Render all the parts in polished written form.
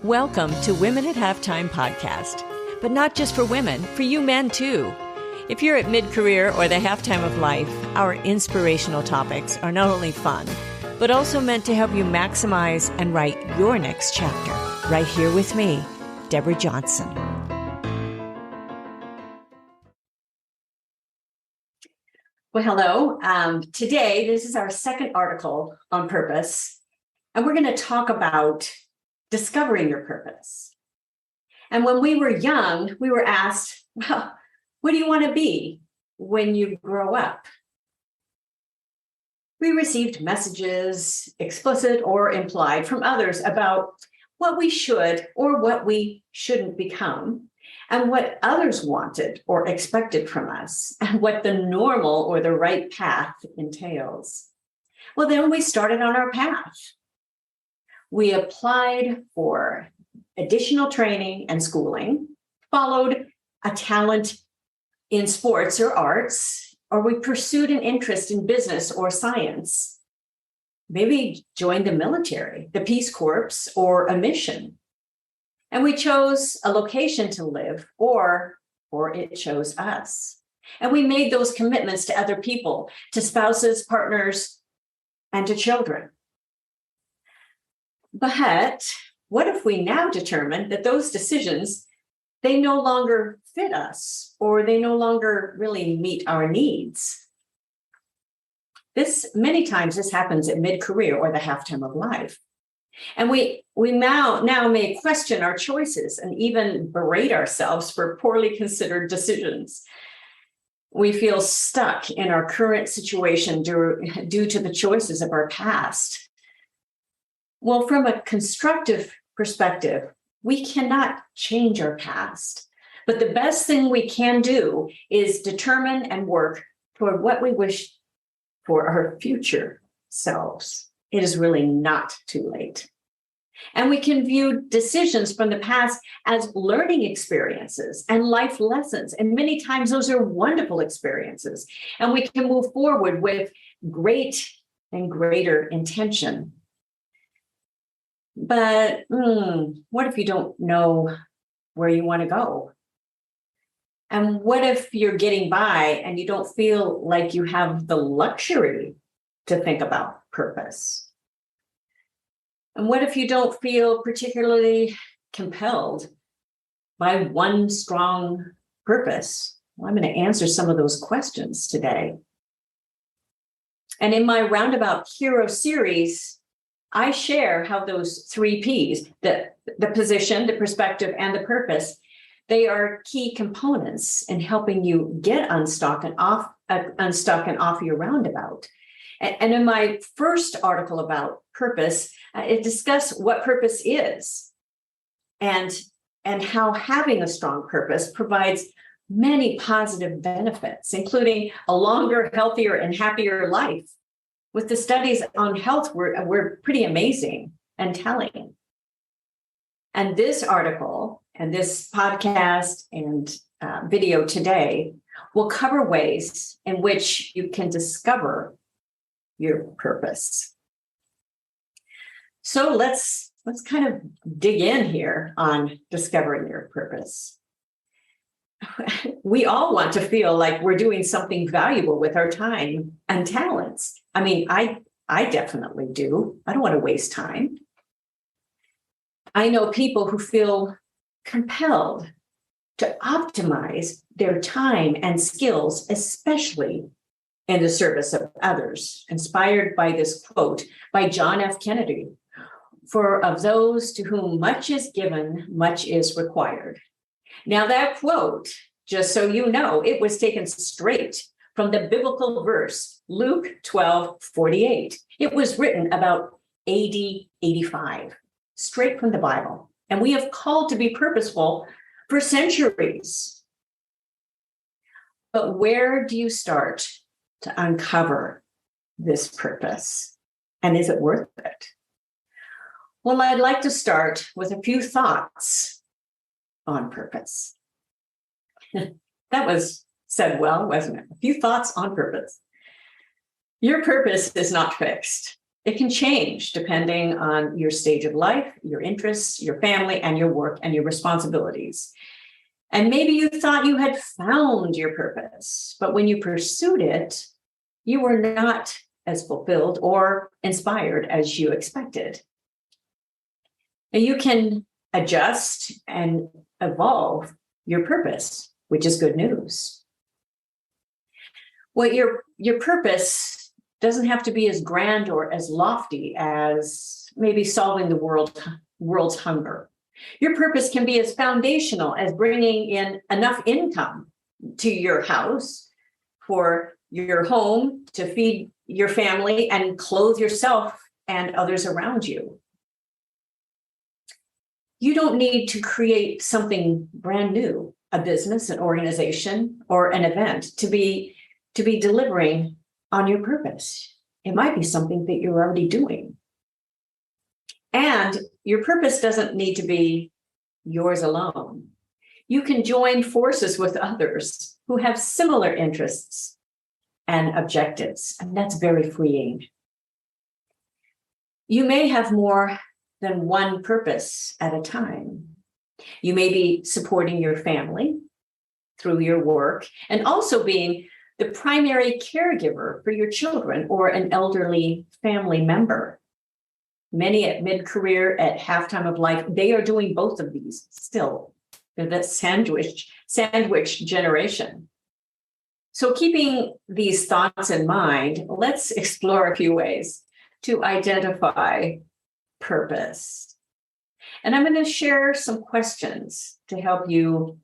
Welcome to Women at Halftime podcast, but not just for women, for you men too. If you're at mid-career or the halftime of life, our inspirational topics are not only fun, but also meant to help you maximize and write your next chapter. Right here with me, Deborah Johnson. Well, hello. Today, this is our second article on purpose, and we're going to talk about discovering your purpose. And when we were young, we were asked, well, what do you want to be when you grow up? We received messages, explicit or implied, from others about what we should or what we shouldn't become, and what others wanted or expected from us, and what the normal or the right path entails. Well, then we started on our path. We applied for additional training and schooling, followed a talent in sports or arts, or we pursued an interest in business or science. Maybe joined the military, the Peace Corps, or a mission. And we chose a location to live, or it chose us. And we made those commitments to other people, to spouses, partners, and to children. But what if we now determine that those decisions, they no longer fit us, or they no longer really meet our needs? Many times this happens at mid-career or the halftime of life. And we now may question our choices and even berate ourselves for poorly considered decisions. We feel stuck in our current situation due to the choices of our past. Well, from a constructive perspective, we cannot change our past. But the best thing we can do is determine and work toward what we wish for our future selves. It is really not too late. And we can view decisions from the past as learning experiences and life lessons. And many times those are wonderful experiences. And we can move forward with great and greater intention. But what if you don't know where you want to go? And what if you're getting by and you don't feel like you have the luxury to think about purpose? And what if you don't feel particularly compelled by one strong purpose? Well, I'm going to answer some of those questions today. And in my Roundabout Hero series, I share how those three P's, the position, the perspective, and the purpose, they are key components in helping you get unstuck and off your roundabout. And in my first article about purpose, it discussed what purpose is and how having a strong purpose provides many positive benefits, including a longer, healthier, and happier life. With the studies on health, were pretty amazing and telling. And this article and this podcast and video today will cover ways in which you can discover your purpose. So let's kind of dig in here on discovering your purpose. We all want to feel like we're doing something valuable with our time and talents. I mean, I definitely do. I don't want to waste time. I know people who feel compelled to optimize their time and skills, especially in the service of others, inspired by this quote by John F. Kennedy, "For of those to whom much is given, much is required." Now that quote, just so you know, it was taken straight from the biblical verse, Luke 12:48. It was written about AD 85, straight from the Bible. And we have called to be purposeful for centuries. But where do you start to uncover this purpose? And is it worth it? Well, I'd like to start with a few thoughts on purpose. That was said well, wasn't it? A few thoughts on purpose. Your purpose is not fixed. It can change depending on your stage of life, your interests, your family, and your work and your responsibilities. And maybe you thought you had found your purpose, but when you pursued it, you were not as fulfilled or inspired as you expected. And you can adjust and evolve your purpose, which is good news. Well, your purpose doesn't have to be as grand or as lofty as maybe solving the world's hunger. Your purpose can be as foundational as bringing in enough income to your house for your home to feed your family and clothe yourself and others around you. You don't need to create something brand new, a business, an organization, or an event to be delivering on your purpose. It might be something that you're already doing. And your purpose doesn't need to be yours alone. You can join forces with others who have similar interests and objectives, and that's very freeing. You may have more than one purpose at a time. You may be supporting your family through your work and also being the primary caregiver for your children or an elderly family member. Many at mid-career, at halftime of life, they are doing both of these still. They're that sandwich generation. So keeping these thoughts in mind, let's explore a few ways to identify purpose. And I'm going to share some questions to help you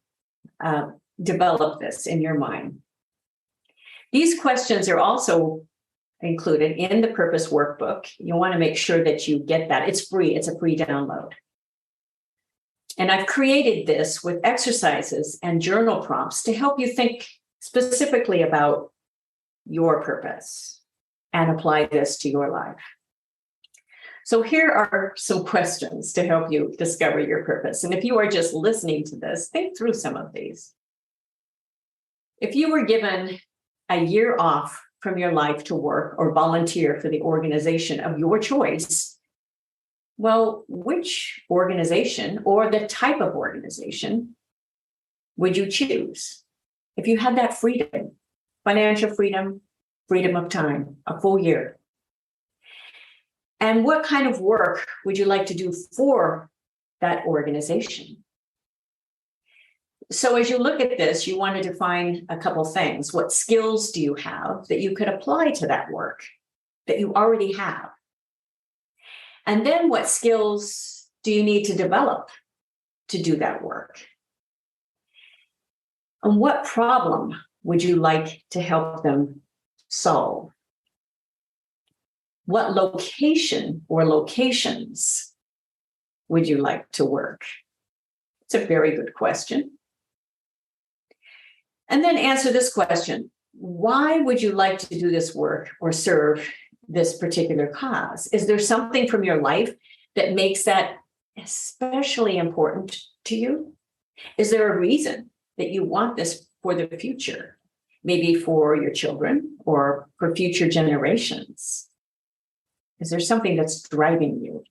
develop this in your mind. These questions are also included in the purpose workbook. You want to make sure that you get that. It's free. It's a free download. And I've created this with exercises and journal prompts to help you think specifically about your purpose and apply this to your life. So here are some questions to help you discover your purpose. And if you are just listening to this, think through some of these. If you were given a year off from your life to work or volunteer for the organization of your choice, well, which organization or the type of organization would you choose? If you had that freedom, financial freedom, freedom of time, a full year. And what kind of work would you like to do for that organization? So as you look at this, you want to define a couple things. What skills do you have that you could apply to that work that you already have? And then what skills do you need to develop to do that work? And what problem would you like to help them solve? What location or locations would you like to work? It's a very good question. And then answer this question. Why would you like to do this work or serve this particular cause? Is there something from your life that makes that especially important to you? Is there a reason that you want this for the future? Maybe for your children or for future generations? Is there something that's driving you?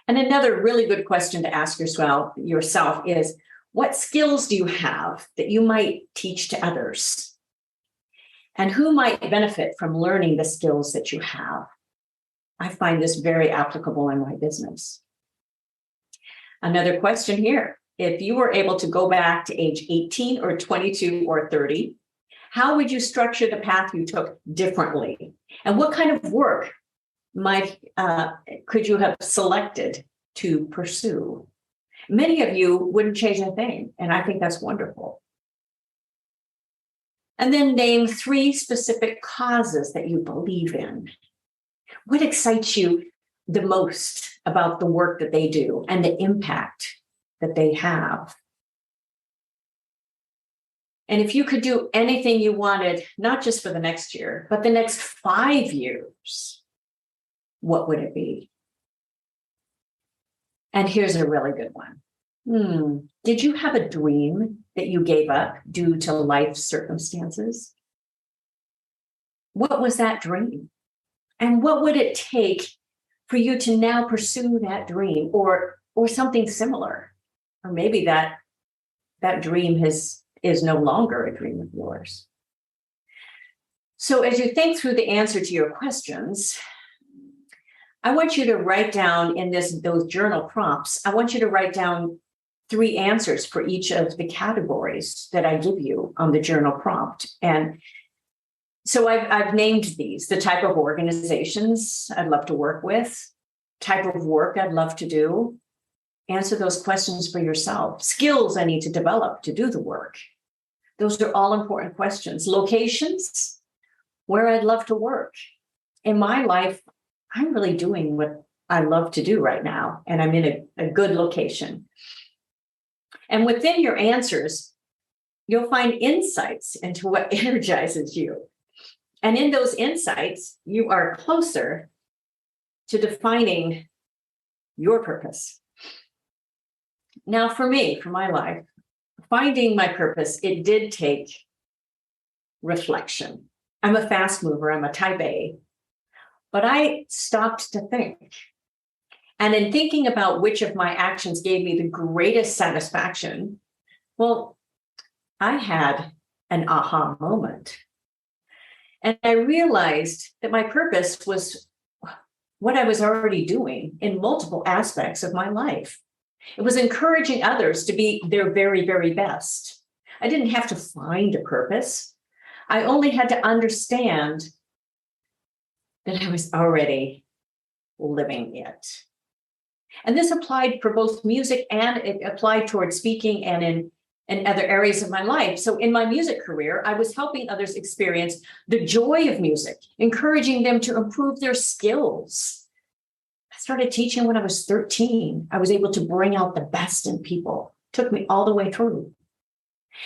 And another really good question to ask yourself is, what skills do you have that you might teach to others? And who might benefit from learning the skills that you have? I find this very applicable in my business. Another question here. If you were able to go back to age 18 or 22 or 30, how would you structure the path you took differently? And what kind of work could you have selected to pursue? Many of you wouldn't change a thing, and I think that's wonderful. And then name 3 specific causes that you believe in. What excites you the most about the work that they do and the impact that they have? And if you could do anything you wanted, not just for the next year, but the next 5 years, what would it be? And here's a really good one. Did you have a dream that you gave up due to life circumstances? What was that dream? And what would it take for you to now pursue that dream or something similar? Or maybe that dream is no longer a dream of yours. So as you think through the answer to your questions, I want you to write down in those journal prompts, I want you to write down 3 answers for each of the categories that I give you on the journal prompt. And so I've named these: the type of organizations I'd love to work with, type of work I'd love to do. Answer those questions for yourself. Skills I need to develop to do the work. Those are all important questions. Locations, where I'd love to work. In my life, I'm really doing what I love to do right now, and I'm in a good location. And within your answers, you'll find insights into what energizes you. And in those insights, you are closer to defining your purpose. Now, for me, for my life, finding my purpose, it did take reflection. I'm a fast mover, I'm a type A, but I stopped to think. And in thinking about which of my actions gave me the greatest satisfaction, well, I had an aha moment. And I realized that my purpose was what I was already doing in multiple aspects of my life. It was encouraging others to be their very, very best. I didn't have to find a purpose. I only had to understand that I was already living it. And this applied for both music, and it applied towards speaking and in other areas of my life. So in my music career, I was helping others experience the joy of music, encouraging them to improve their skills. I started teaching when I was 13. I was able to bring out the best in people. It took me all the way through.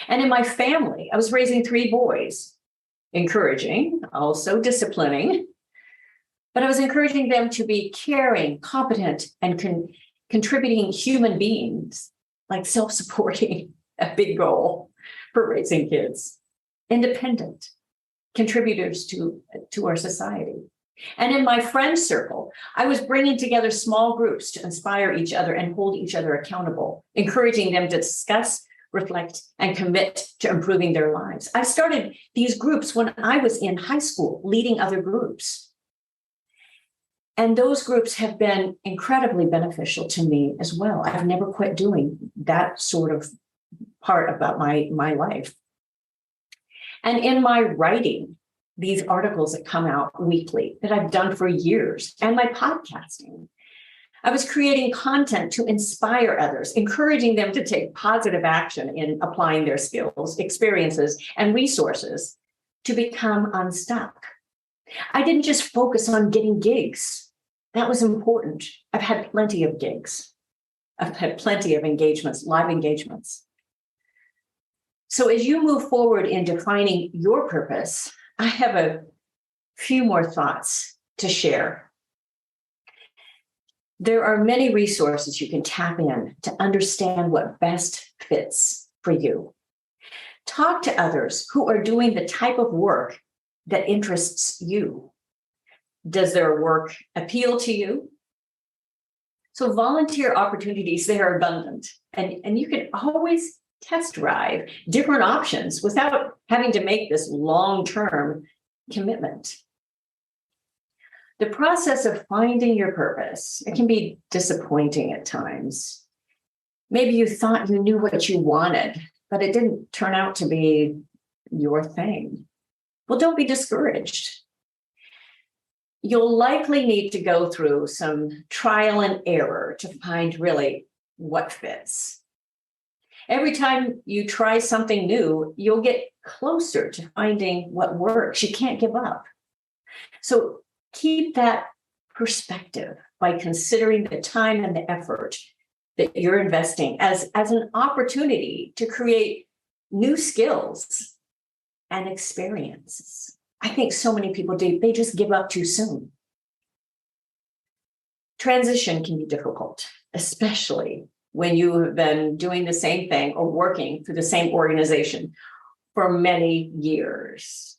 And in my family, I was raising 3 boys, encouraging, also disciplining, but I was encouraging them to be caring, competent, and contributing human beings, like self-supporting, a big goal for raising kids, independent contributors to our society. And in my friend circle, I was bringing together small groups to inspire each other and hold each other accountable, encouraging them to discuss, reflect, and commit to improving their lives. I started these groups when I was in high school, leading other groups. And those groups have been incredibly beneficial to me as well. I've never quit doing that sort of part about my life. And in my writing, these articles that come out weekly that I've done for years, and my podcasting, I was creating content to inspire others, encouraging them to take positive action in applying their skills, experiences, and resources to become unstuck. I didn't just focus on getting gigs. That was important. I've had plenty of gigs. I've had plenty of engagements, live engagements. So as you move forward in defining your purpose, I have a few more thoughts to share. There are many resources you can tap in to understand what best fits for you. Talk to others who are doing the type of work that interests you. Does their work appeal to you? So volunteer opportunities, they are abundant, and you can always test drive different options without having to make this long-term commitment. The process of finding your purpose, it can be disappointing at times. Maybe you thought you knew what you wanted, but it didn't turn out to be your thing. Well, don't be discouraged. You'll likely need to go through some trial and error to find really what fits. Every time you try something new, you'll get closer to finding what works. You can't give up. So keep that perspective by considering the time and the effort that you're investing as an opportunity to create new skills and experiences. I think so many people do. They just give up too soon. Transition can be difficult, especially when you have been doing the same thing or working for the same organization for many years.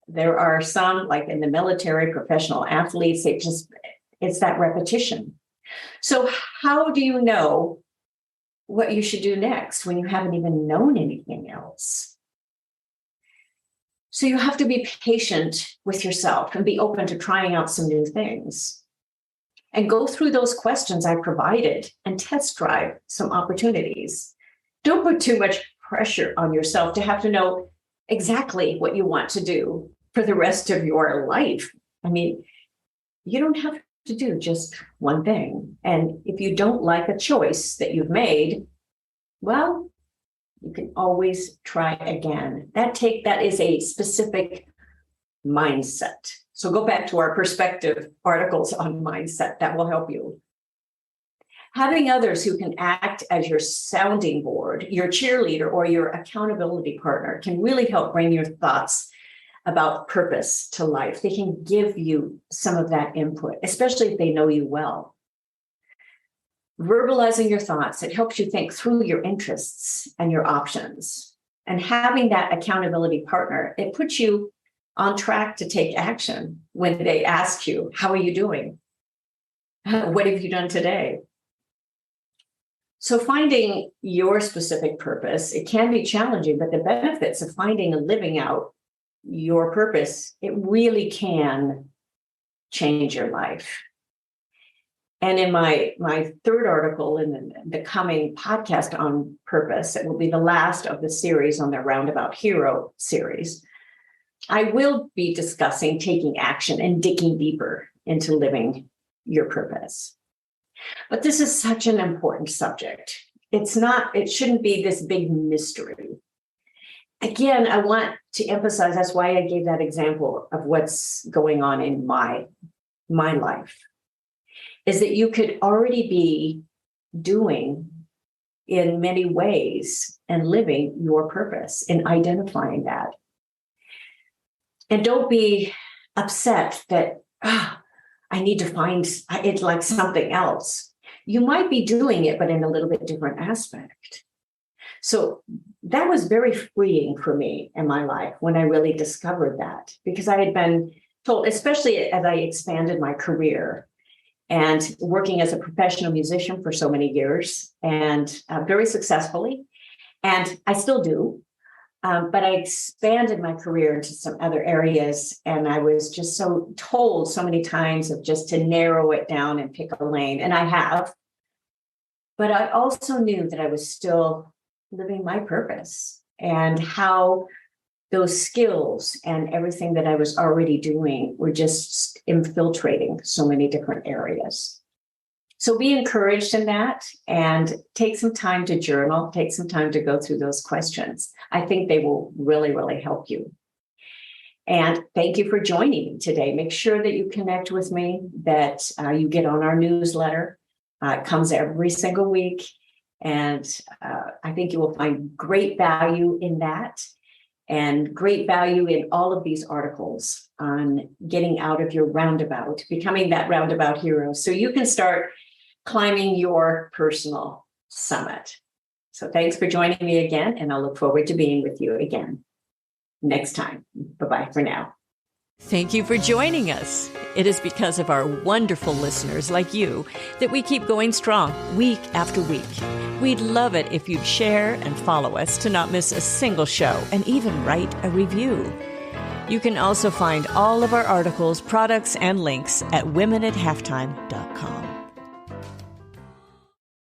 There are some, like in the military, professional athletes, it's that repetition. So how do you know what you should do next when you haven't even known anything else? So you have to be patient with yourself and be open to trying out some new things. And go through those questions I provided and test drive some opportunities. Don't put too much pressure on yourself to have to know exactly what you want to do for the rest of your life. I mean, you don't have to do just one thing. And if you don't like a choice that you've made, well, you can always try again. That is a specific mindset. So go back to our perspective articles on mindset. That will help you. Having others who can act as your sounding board, your cheerleader, or your accountability partner can really help bring your thoughts about purpose to life. They can give you some of that input, especially if they know you well. Verbalizing your thoughts, it helps you think through your interests and your options. And having that accountability partner, it puts you on track to take action when they ask you, how are you doing? What have you done today? So finding your specific purpose, it can be challenging, but the benefits of finding and living out your purpose, it really can change your life. And in my third article in the coming podcast on purpose, it will be the last of the series on the Roundabout Hero series, I will be discussing taking action and digging deeper into living your purpose. But this is such an important subject. It shouldn't be this big mystery. Again, I want to emphasize, that's why I gave that example of what's going on in my life, is that you could already be doing in many ways and living your purpose and identifying that. And don't be upset that, I need to find it like something else. You might be doing it, but in a little bit different aspect. So that was very freeing for me in my life when I really discovered that, because I had been told, especially as I expanded my career and working as a professional musician for so many years and very successfully, and I still do. But I expanded my career into some other areas, and I was just so told so many times of just to narrow it down and pick a lane, and I have. But I also knew that I was still living my purpose, and how those skills and everything that I was already doing were just infiltrating so many different areas. So be encouraged in that and take some time to journal, take some time to go through those questions. I think they will really, really help you. And thank you for joining me today. Make sure that you connect with me, that you get on our newsletter. It comes every single week. And I think you will find great value in that and great value in all of these articles on getting out of your roundabout, becoming that roundabout hero, so you can start climbing your personal summit. So thanks for joining me again, and I'll look forward to being with you again next time. Bye-bye for now. Thank you for joining us. It is because of our wonderful listeners like you that we keep going strong week after week. We'd love it if you'd share and follow us to not miss a single show, and even write a review. You can also find all of our articles, products, and links at womenathalftime.com.